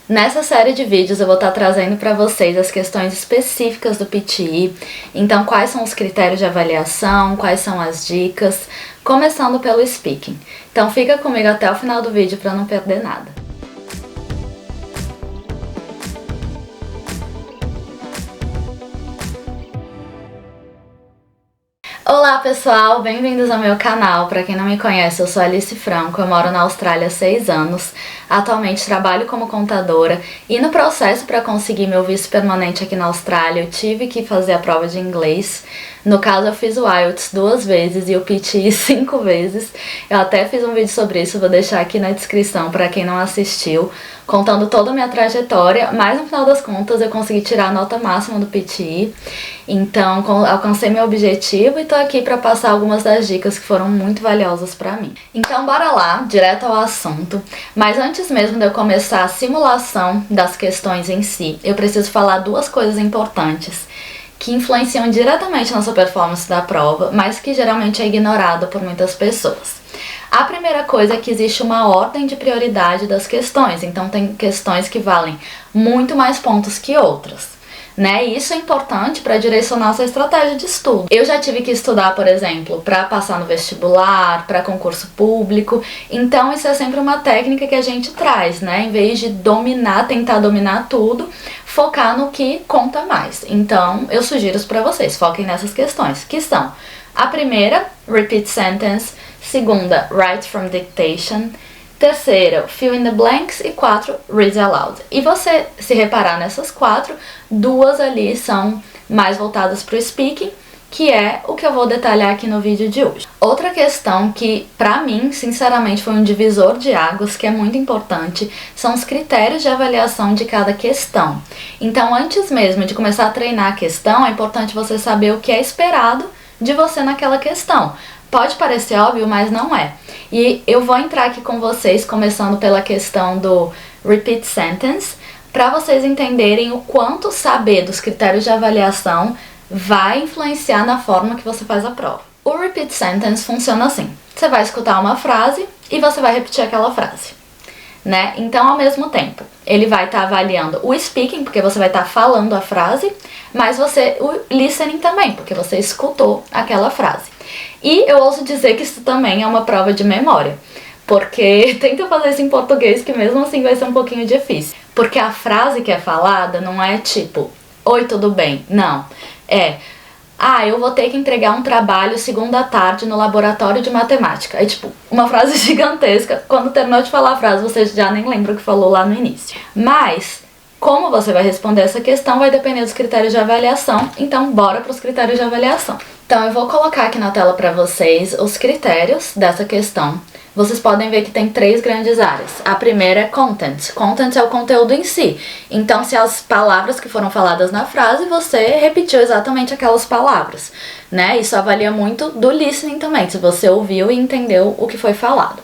Nessa série de vídeos eu vou estar trazendo para vocês as questões específicas do PTE, então quais são os critérios de avaliação, quais são as dicas, começando pelo speaking. Então fica comigo até o final do vídeo para não perder nada. Olá pessoal, bem-vindos ao meu canal. Para quem não me conhece, eu sou Alice Franco, eu moro na Austrália há 6 anos, atualmente trabalho como contadora e no processo para conseguir meu visto permanente aqui na Austrália eu tive que fazer a prova de inglês. No caso eu fiz o IELTS 2 vezes e o PTE 5 vezes. Eu até fiz um vídeo sobre isso, vou deixar aqui na descrição para quem não assistiu, contando toda a minha trajetória, mas no final das contas eu consegui tirar a nota máxima do PTE, então alcancei meu objetivo e tô aqui para passar algumas das dicas que foram muito valiosas para mim. Então bora lá, direto ao assunto, mas antes mesmo de eu começar a simulação das questões em si, eu preciso falar duas coisas importantes que influenciam diretamente na sua performance da prova, mas que geralmente é ignorada por muitas pessoas. A primeira coisa é que existe uma ordem de prioridade das questões, então tem questões que valem muito mais pontos que outras, né? E isso é importante para direcionar sua estratégia de estudo. Eu já tive que estudar, por exemplo, para passar no vestibular, para concurso público, então isso é sempre uma técnica que a gente traz, né? Em vez de tentar dominar tudo, focar no que conta mais. Então eu sugiro isso para vocês, foquem nessas questões, que são a primeira, repeat sentence, segunda, write from dictation, terceira, fill in the blanks e 4, read aloud. E você se reparar nessas 4, duas ali são mais voltadas para o speaking, que é o que eu vou detalhar aqui no vídeo de hoje. Outra questão que, pra mim, sinceramente, foi um divisor de águas, que é muito importante, são os critérios de avaliação de cada questão. Então, antes mesmo de começar a treinar a questão, é importante você saber o que é esperado de você naquela questão. Pode parecer óbvio, mas não é. E eu vou entrar aqui com vocês, começando pela questão do repeat sentence, para vocês entenderem o quanto saber dos critérios de avaliação vai influenciar na forma que você faz a prova. O repeat sentence funciona assim: você vai escutar uma frase e você vai repetir aquela frase, né? Então, ao mesmo tempo, ele vai estar avaliando o speaking, porque você vai estar falando a frase, mas o listening também, porque você escutou aquela frase. E eu ouso dizer que isso também é uma prova de memória, porque tenta fazer isso em português, que mesmo assim vai ser um pouquinho difícil. Porque a frase que é falada não é tipo, oi, tudo bem? Não. Eu vou ter que entregar um trabalho segunda à tarde no laboratório de matemática. É tipo, uma frase gigantesca. Quando terminou de falar a frase, você já nem lembra o que falou lá no início. Mas como você vai responder essa questão vai depender dos critérios de avaliação, então bora para os critérios de avaliação. Então eu vou colocar aqui na tela para vocês os critérios dessa questão. Vocês podem ver que tem 3 grandes áreas. A primeira é content. Content é o conteúdo em si. Então, se as palavras que foram faladas na frase, você repetiu exatamente aquelas palavras, né? Isso avalia muito do listening também, se você ouviu e entendeu o que foi falado.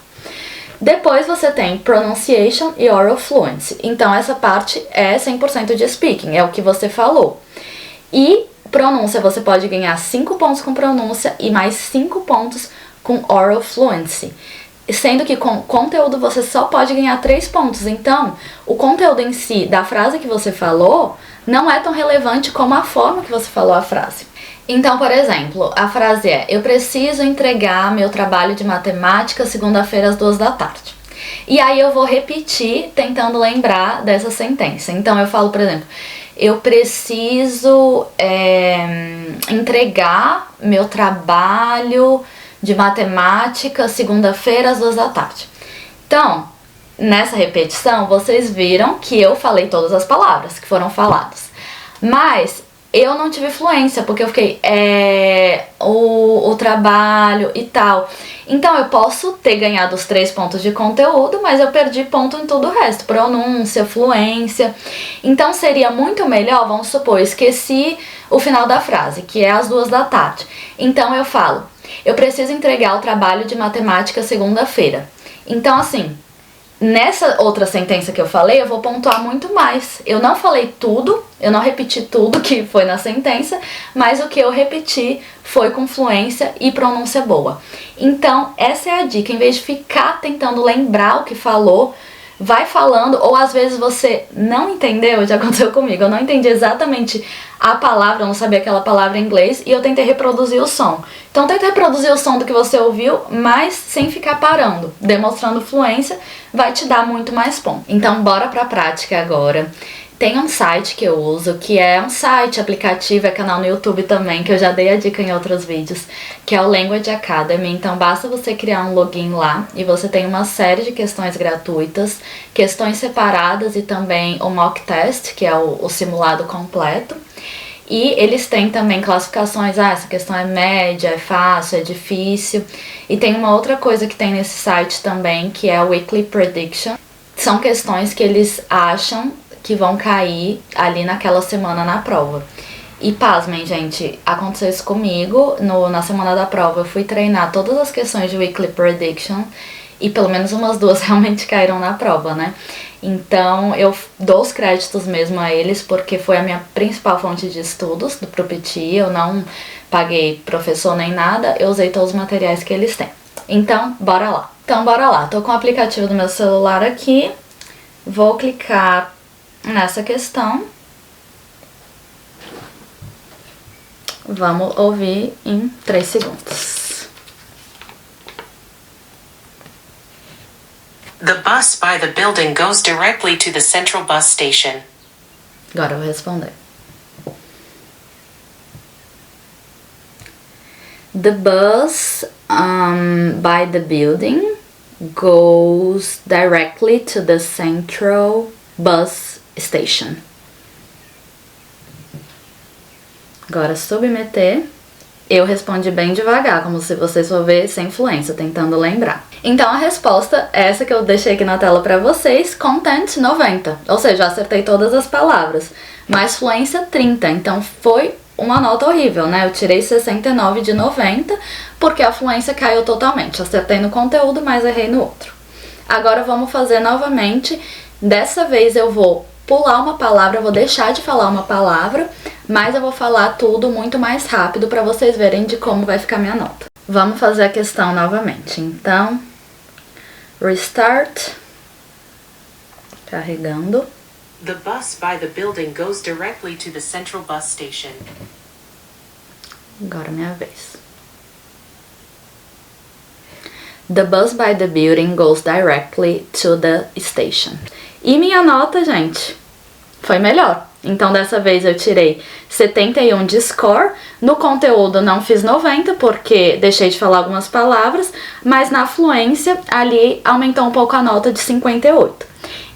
Depois você tem pronunciation e oral fluency. Então, essa parte é 100% de speaking, é o que você falou. E pronúncia, você pode ganhar 5 pontos com pronúncia e mais 5 pontos com oral fluency. Sendo que com conteúdo você só pode ganhar 3 pontos. Então, o conteúdo em si da frase que você falou não é tão relevante como a forma que você falou a frase. Então, por exemplo, a frase é: eu preciso entregar meu trabalho de matemática segunda-feira às 2 da tarde. E aí eu vou repetir tentando lembrar dessa sentença. Então eu falo, por exemplo, eu preciso entregar meu trabalho de matemática segunda-feira às 2 da tarde. Então, nessa repetição, vocês viram que eu falei todas as palavras que foram faladas. Mas eu não tive fluência, porque eu fiquei o trabalho e tal. Então eu posso ter ganhado os 3 pontos de conteúdo, mas eu perdi ponto em tudo o resto, pronúncia, fluência. Então seria muito melhor, vamos supor, eu esqueci o final da frase, que é às 2 da tarde. Então eu falo: eu preciso entregar o trabalho de matemática segunda-feira. Então assim, nessa outra sentença que eu falei, eu vou pontuar muito mais. Eu não falei tudo, eu não repeti tudo que foi na sentença, mas o que eu repeti foi com fluência e pronúncia boa. Então, essa é a dica. Em vez de ficar tentando lembrar o que falou, vai falando, ou às vezes você não entendeu, já aconteceu comigo, eu não entendi exatamente a palavra, eu não sabia aquela palavra em inglês, e eu tentei reproduzir o som. Então tenta reproduzir o som do que você ouviu, mas sem ficar parando, demonstrando fluência, vai te dar muito mais ponto. Então bora pra prática agora. Tem um site que eu uso, que é um site, aplicativo, é canal no YouTube também, que eu já dei a dica em outros vídeos, que é o Language Academy. Então basta você criar um login lá e você tem uma série de questões gratuitas, questões separadas e também o mock test, que é o simulado completo. E eles têm também classificações, essa questão é média, é fácil, é difícil. E tem uma outra coisa que tem nesse site também, que é o Weekly Prediction. São questões que eles acham que vão cair ali naquela semana na prova. E pasmem, gente, aconteceu isso comigo. Na semana da prova eu fui treinar todas as questões de Weekly Prediction e pelo menos umas 2 realmente caíram na prova, né? Então eu dou os créditos mesmo a eles, porque foi a minha principal fonte de estudos pro PT. Eu não paguei professor nem nada, eu usei todos os materiais que eles têm. Então, bora lá. Tô com o aplicativo do meu celular aqui, vou clicar nessa questão. Vamos ouvir em 3 segundos. The bus by the building goes directly to the central bus station. Agora eu vou responder. The bus by the building goes directly to the central bus station. Agora submeter. Eu respondi bem devagar, como se vocês for ver sem fluência, tentando lembrar. Então a resposta é essa que eu deixei aqui na tela pra vocês, content 90. Ou seja, acertei todas as palavras, mas fluência 30. Então foi uma nota horrível, né? Eu tirei 69 de 90, porque a fluência caiu totalmente. Acertei no conteúdo, mas errei no outro. Agora vamos fazer novamente. Dessa vez eu vou pular uma palavra, eu vou deixar de falar uma palavra, mas eu vou falar tudo muito mais rápido para vocês verem de como vai ficar minha nota. Vamos fazer a questão novamente. Então, restart. Carregando. The bus by the building goes directly to the central bus station. Agora é minha vez. The bus by the building goes directly to the station. E minha nota, gente, foi melhor. Então dessa vez eu tirei 71 de score. No conteúdo não fiz 90 porque deixei de falar algumas palavras, mas na fluência ali aumentou um pouco a nota de 58.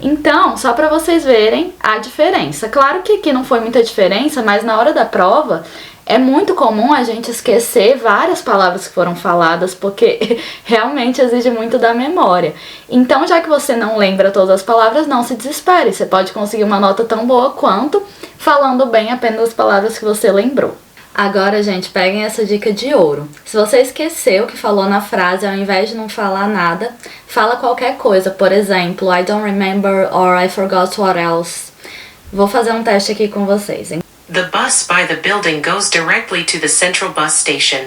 Então, só para vocês verem a diferença. Claro que aqui não foi muita diferença, mas na hora da prova é muito comum a gente esquecer várias palavras que foram faladas, porque realmente exige muito da memória. Então, já que você não lembra todas as palavras, não se desespere. Você pode conseguir uma nota tão boa quanto falando bem apenas as palavras que você lembrou. Agora, gente, peguem essa dica de ouro. Se você esqueceu o que falou na frase, ao invés de não falar nada, fala qualquer coisa. Por exemplo, I don't remember or I forgot what else. Vou fazer um teste aqui com vocês, hein? The bus by the building goes directly to the central bus station.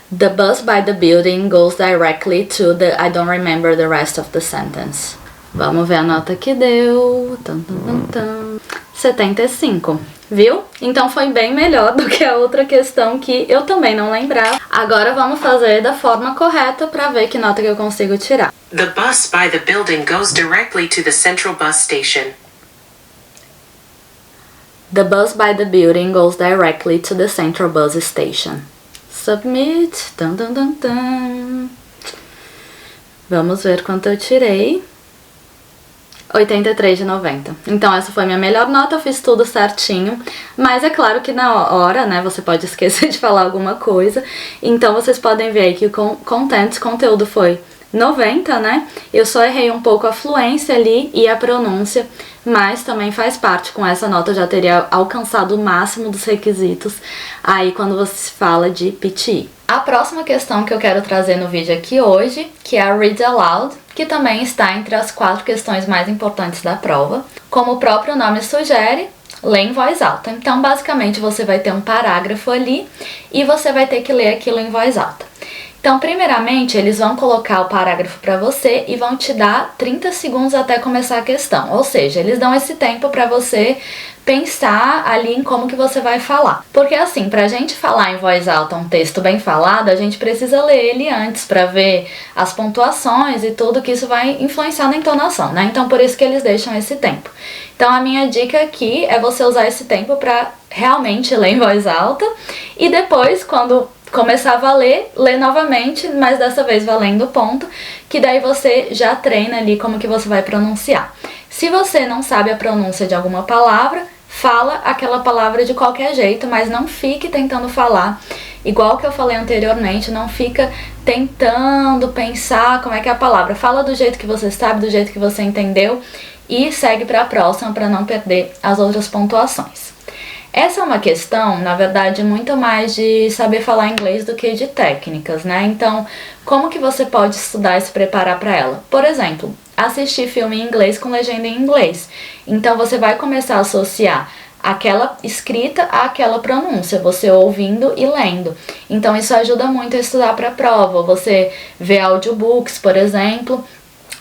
The bus by the building goes directly to the... I don't remember the rest of the sentence. Vamos ver a nota que deu. 75. Viu? Então foi bem melhor do que a outra questão que eu também não lembrava. Agora vamos fazer da forma correta para ver que nota que eu consigo tirar. The bus by the building goes directly to the central bus station. The bus by the building goes directly to the central bus station. Submit. Vamos ver quanto eu tirei. 83 de 90. Então essa foi minha melhor nota, eu fiz tudo certinho. Mas é claro que na hora, né, você pode esquecer de falar alguma coisa. Então vocês podem ver aí que o conteúdo foi 90, né? Eu só errei um pouco a fluência ali e a pronúncia, mas também faz parte. Com essa nota eu já teria alcançado o máximo dos requisitos aí quando você fala de PTE. A próxima questão que eu quero trazer no vídeo aqui hoje, que é a Read Aloud, que também está entre as 4 questões mais importantes da prova. Como o próprio nome sugere, lê em voz alta. Então, basicamente, você vai ter um parágrafo ali e você vai ter que ler aquilo em voz alta. Então, primeiramente, eles vão colocar o parágrafo para você e vão te dar 30 segundos até começar a questão. Ou seja, eles dão esse tempo para você pensar ali em como que você vai falar. Porque assim, pra gente falar em voz alta um texto bem falado, a gente precisa ler ele antes para ver as pontuações e tudo, que isso vai influenciar na entonação, né? Então, por isso que eles deixam esse tempo. Então, a minha dica aqui é você usar esse tempo para realmente ler em voz alta e depois, quando começar a valer, ler novamente, mas dessa vez valendo o ponto, que daí você já treina ali como que você vai pronunciar. Se você não sabe a pronúncia de alguma palavra, fala aquela palavra de qualquer jeito, mas não fique tentando falar igual que eu falei anteriormente, não fica tentando pensar como é que é a palavra. Fala do jeito que você sabe, do jeito que você entendeu e segue para a próxima para não perder as outras pontuações. Essa é uma questão, na verdade, muito mais de saber falar inglês do que de técnicas, né? Então, como que você pode estudar e se preparar para ela? Por exemplo, assistir filme em inglês com legenda em inglês. Então, você vai começar a associar aquela escrita àquela pronúncia, você ouvindo e lendo. Então, isso ajuda muito a estudar para a prova. Você vê audiobooks, por exemplo.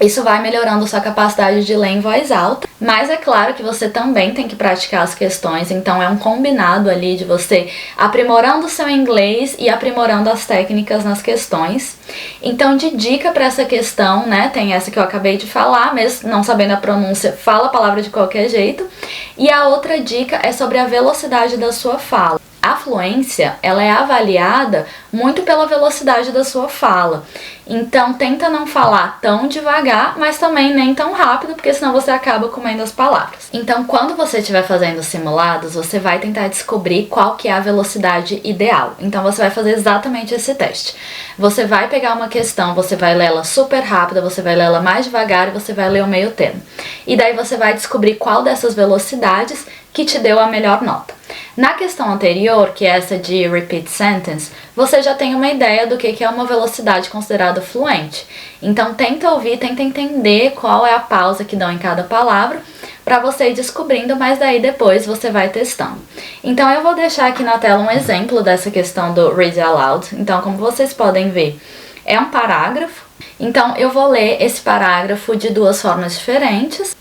Isso vai melhorando sua capacidade de ler em voz alta, mas é claro que você também tem que praticar as questões, então é um combinado ali de você aprimorando o seu inglês e aprimorando as técnicas nas questões. Então, de dica para essa questão, né, tem essa que eu acabei de falar, mesmo não sabendo a pronúncia, fala a palavra de qualquer jeito. E a outra dica é sobre a velocidade da sua fala. A fluência, ela é avaliada muito pela velocidade da sua fala. Então, tenta não falar tão devagar, mas também nem tão rápido, porque senão você acaba comendo as palavras. Então, quando você estiver fazendo simulados, você vai tentar descobrir qual que é a velocidade ideal. Então, você vai fazer exatamente esse teste. Você vai pegar uma questão, você vai ler ela super rápida, você vai ler ela mais devagar e você vai ler o meio termo. E daí você vai descobrir qual dessas velocidades que te deu a melhor nota. Na questão anterior, que é essa de repeat sentence, você já tem uma ideia do que é uma velocidade considerada fluente. Então tenta ouvir, tenta entender qual é a pausa que dão em cada palavra para você ir descobrindo, mas daí depois você vai testando. Então eu vou deixar aqui na tela um exemplo dessa questão do read aloud. Então, como vocês podem ver, é um parágrafo. Então eu vou ler esse parágrafo de duas formas diferentes.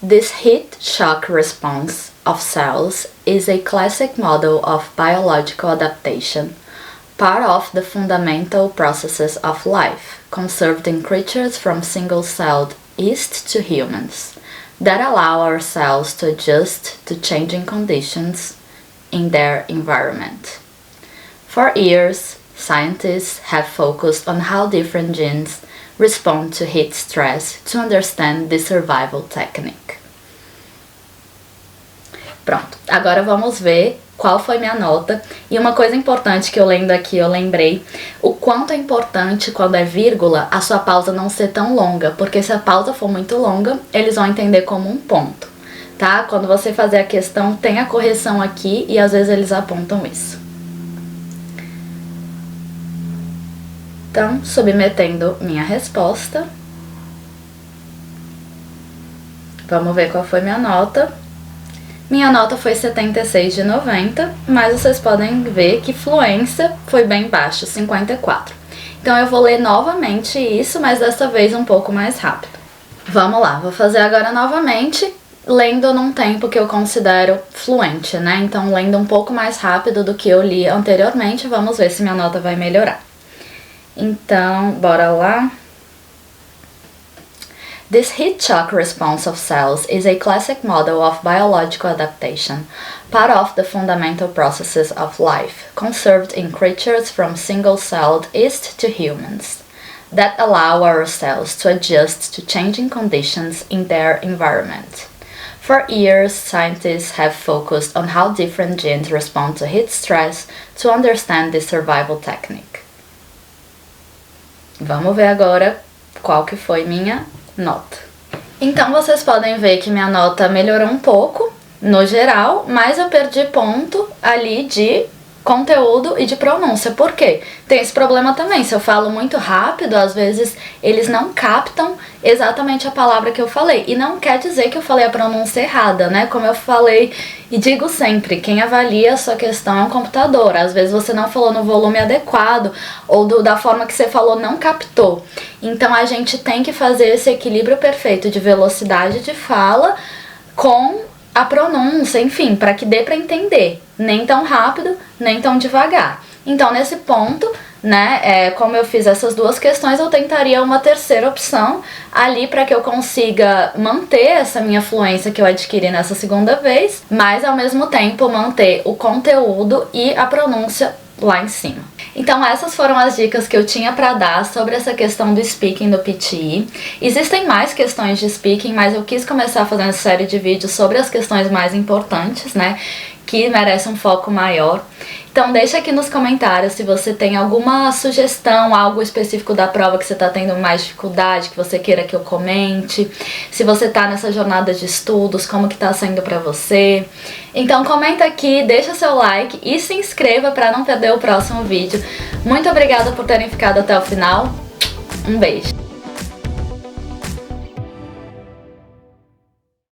This heat shock response of cells is a classic model of biological adaptation, part of the fundamental processes of life, conserved in creatures from single-celled yeast to humans, that allow our cells to adjust to changing conditions in their environment. For years, scientists have focused on how different genes respond to heat stress to understand the survival technique. Pronto, agora vamos ver qual foi minha nota. E uma coisa importante que eu lendo aqui, eu lembrei o quanto é importante quando é vírgula a sua pausa não ser tão longa, porque se a pausa for muito longa, eles vão entender como um ponto, tá? Quando você fazer a questão, tem a correção aqui e às vezes eles apontam isso. Então, submetendo minha resposta. Vamos ver qual foi minha nota. Minha nota foi 76 de 90, mas vocês podem ver que fluência foi bem baixo, 54. Então eu vou ler novamente isso, mas dessa vez um pouco mais rápido. Vamos lá, vou fazer agora novamente, lendo num tempo que eu considero fluente, né? Então lendo um pouco mais rápido do que eu li anteriormente, vamos ver se minha nota vai melhorar. Então, bora lá. This heat shock response of cells is a classic model of biological adaptation, part of the fundamental processes of life, conserved in creatures from single-celled yeast to humans, that allow our cells to adjust to changing conditions in their environment. For years, scientists have focused on how different genes respond to heat stress to understand the survival technique. Vamos ver agora qual que foi minha nota. Então vocês podem ver que minha nota melhorou um pouco no geral, mas eu perdi ponto ali de conteúdo e de pronúncia. Por quê? Tem esse problema também. Se eu falo muito rápido, às vezes eles não captam exatamente a palavra que eu falei. E não quer dizer que eu falei a pronúncia errada, né? Como eu falei e digo sempre, quem avalia a sua questão é um computador. Às vezes você não falou no volume adequado ou da forma que você falou não captou. Então a gente tem que fazer esse equilíbrio perfeito de velocidade de fala com a pronúncia, enfim, para que dê para entender, nem tão rápido, nem tão devagar. Então, nesse ponto, né, como eu fiz essas duas questões, eu tentaria uma terceira opção ali para que eu consiga manter essa minha fluência que eu adquiri nessa segunda vez, mas ao mesmo tempo manter o conteúdo e a pronúncia lá em cima. Então essas foram as dicas que eu tinha para dar sobre essa questão do speaking do PTE. Existem mais questões de speaking, mas eu quis começar fazendo essa série de vídeos sobre as questões mais importantes, né, que merecem um foco maior. Então deixa aqui nos comentários se você tem alguma sugestão, algo específico da prova que você está tendo mais dificuldade, que você queira que eu comente. Se você está nessa jornada de estudos, como que tá sendo para você. Então comenta aqui, deixa seu like e se inscreva para não perder o próximo vídeo. Muito obrigada por terem ficado até o final. Um beijo!